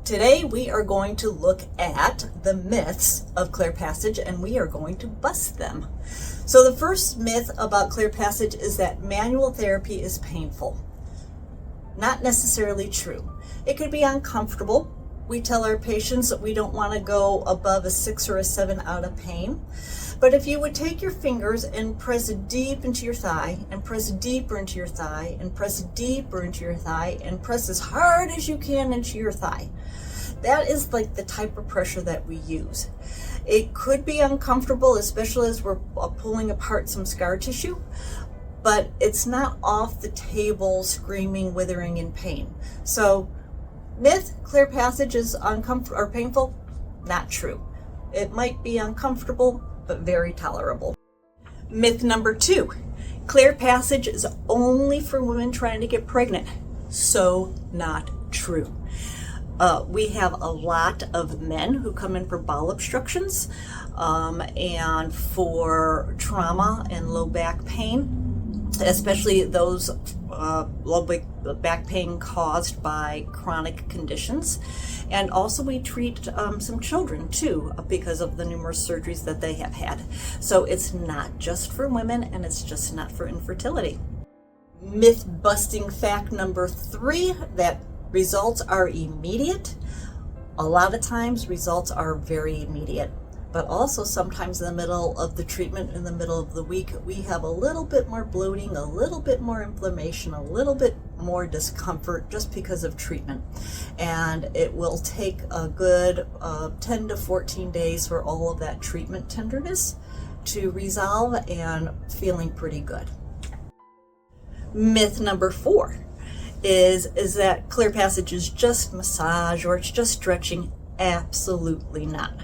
Today we are going to look at the myths of clear passage and we are going to bust them. So the first myth about clear passage is that manual therapy is painful. Not necessarily true. It could be uncomfortable. We tell our patients that we don't want to go above a 6 or a 7 out of pain. But if you would take your fingers and press it deep into your thigh and press it deeper into your thigh and press it deeper into your thigh and press as hard as you can into your thigh, that is like the type of pressure that we use. It could be uncomfortable, especially as we're pulling apart some scar tissue, but it's not off the table screaming, withering in pain. So myth, clear passage is uncomfortable or painful? Not true. It might be uncomfortable, but very tolerable. Myth number 2, clear passage is only for women trying to get pregnant. So not true. We have a lot of men who come in for bowel obstructions and for trauma and low back pain, especially those low back pain caused by chronic conditions. And also we treat some children too because of the numerous surgeries that they have had. So it's not just for women and it's just not for infertility. Myth busting fact number 3, that results are immediate. A lot of times results are very immediate, but also sometimes in the middle of the treatment, in the middle of the week, we have a little bit more bloating, a little bit more inflammation, a little bit more discomfort just because of treatment. And it will take a good 10 to 14 days for all of that treatment tenderness to resolve and feeling pretty good. Myth number 4 is that clear passage is just massage or it's just stretching. Absolutely not.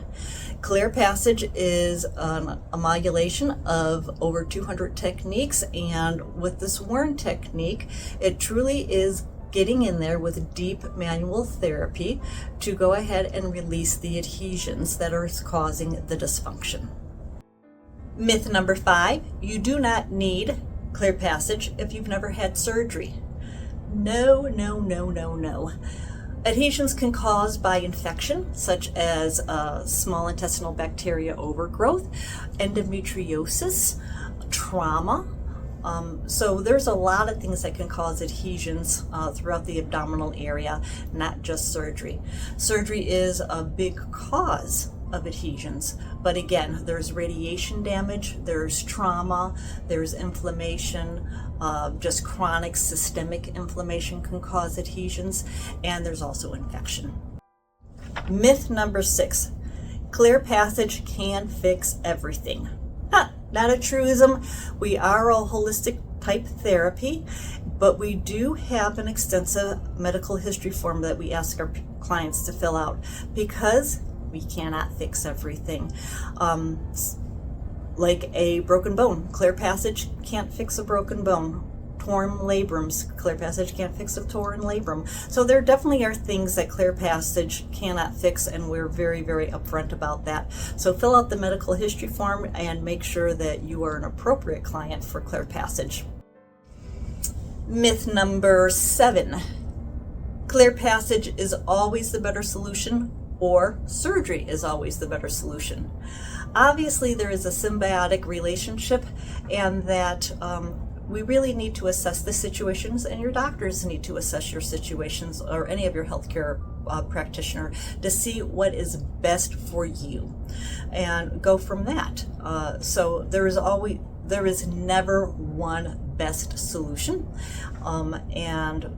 Clear passage is an amalgamation of over 200 techniques, and with this Warren technique, it truly is getting in there with deep manual therapy to go ahead and release the adhesions that are causing the dysfunction. Myth number 5, you do not need clear passage if you've never had surgery. No. Adhesions can be caused by infection, such as small intestinal bacteria overgrowth, endometriosis, trauma. So there's a lot of things that can cause adhesions throughout the abdominal area, not just surgery. Surgery is a big cause of adhesions, but again, there's radiation damage, there's trauma, there's inflammation, just chronic systemic inflammation can cause adhesions, and there's also infection. Myth number 6, clear passage can fix everything. Not a truism. We are a holistic type therapy, but we do have an extensive medical history form that we ask our clients to fill out because we cannot fix everything. Like a broken bone, clear passage can't fix a broken bone. Torn labrums, clear passage can't fix a torn labrum. So there definitely are things that clear passage cannot fix, and we're very, very upfront about that. So fill out the medical history form and make sure that you are an appropriate client for clear passage. Myth number 7, clear passage is always the better solution, or surgery is always the better solution. Obviously, there is a symbiotic relationship, and that we really need to assess the situations, and your doctors need to assess your situations, or any of your healthcare practitioner, to see what is best for you and go from that. So there is never one best solution, and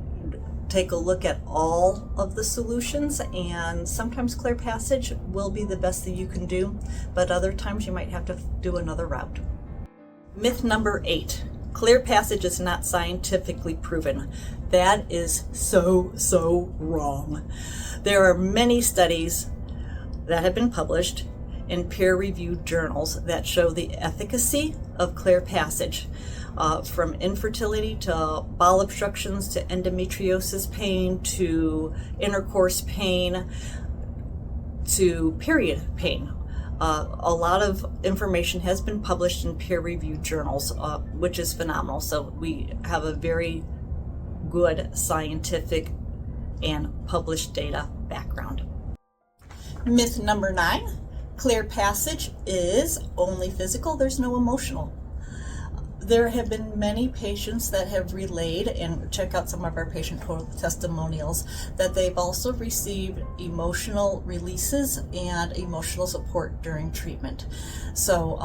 take a look at all of the solutions, and sometimes clear passage will be the best that you can do, but other times you might have to do another route. Myth number 8, clear passage is not scientifically proven. That is so wrong. There are many studies that have been published in peer-reviewed journals that show the efficacy of clear passage. From infertility to bowel obstructions to endometriosis pain to intercourse pain to period pain. A lot of information has been published in peer-reviewed journals, which is phenomenal. So we have a very good scientific and published data background. Myth number 9, Clear Passage is only physical, there's no emotional. There have been many patients that have relayed, and check out some of our patient testimonials, that they've also received emotional releases and emotional support during treatment. So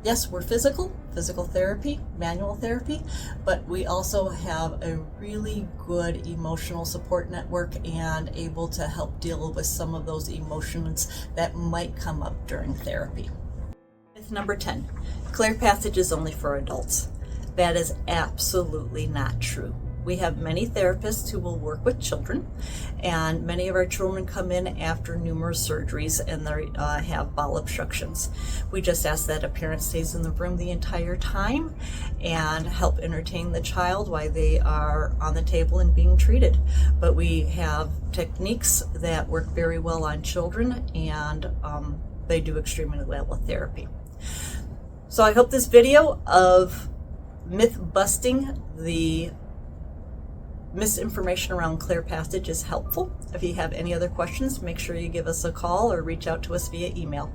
yes, we're physical therapy, manual therapy, but we also have a really good emotional support network and able to help deal with some of those emotions that might come up during therapy. Myth number 10, Clear Passage is only for adults. That is absolutely not true. We have many therapists who will work with children, and many of our children come in after numerous surgeries and they have bowel obstructions. We just ask that a parent stays in the room the entire time and help entertain the child while they are on the table and being treated. But we have techniques that work very well on children, and they do extremely well with therapy. So I hope this video of myth busting the misinformation around Clear Passage is helpful. If you have any other questions, make sure you give us a call or reach out to us via email.